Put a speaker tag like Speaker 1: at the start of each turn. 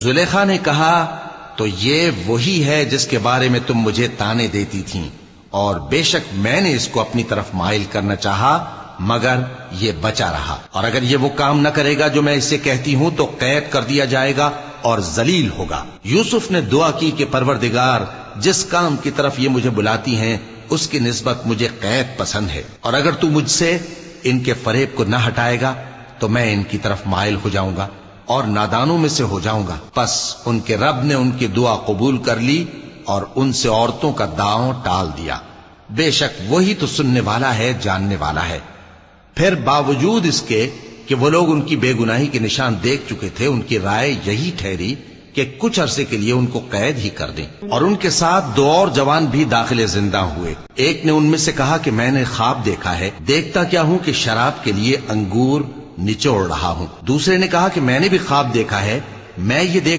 Speaker 1: زلیخا نے کہا تو یہ وہی ہے جس کے بارے میں تم مجھے تانے دیتی تھیں، اور بے شک میں نے اس کو اپنی طرف مائل کرنا چاہا مگر یہ بچا رہا، اور اگر یہ وہ کام نہ کرے گا جو میں اسے کہتی ہوں تو قید کر دیا جائے گا اور ذلیل ہوگا۔ یوسف نے دعا کی کہ پروردگار جس کام کی طرف یہ مجھے بلاتی ہیں اس کی نسبت مجھے قید پسند ہے، اور اگر تو مجھ سے ان کے فریب کو نہ ہٹائے گا تو میں ان کی طرف مائل ہو جاؤں گا اور نادانوں میں سے ہو جاؤں گا۔ پس ان کے رب نے ان کی دعا قبول کر لی اور ان سے عورتوں کا داؤں ٹال دیا، بے شک وہی تو سننے والا ہے، جاننے والا ہے۔ پھر باوجود اس کے کہ وہ لوگ ان کی بے گناہی کے نشان دیکھ چکے تھے، ان کی رائے یہی ٹھہری کہ کچھ عرصے کے لیے ان کو قید ہی کر دیں، اور ان کے ساتھ دو اور جوان بھی داخل زندہ ہوئے۔ ایک نے ان میں سے کہا کہ میں نے خواب دیکھا ہے، دیکھتا کیا ہوں کہ شراب کے لیے انگور نچوڑ رہا ہوں۔ دوسرے نے کہا کہ میں نے بھی خواب دیکھا ہے، میں یہ دیکھ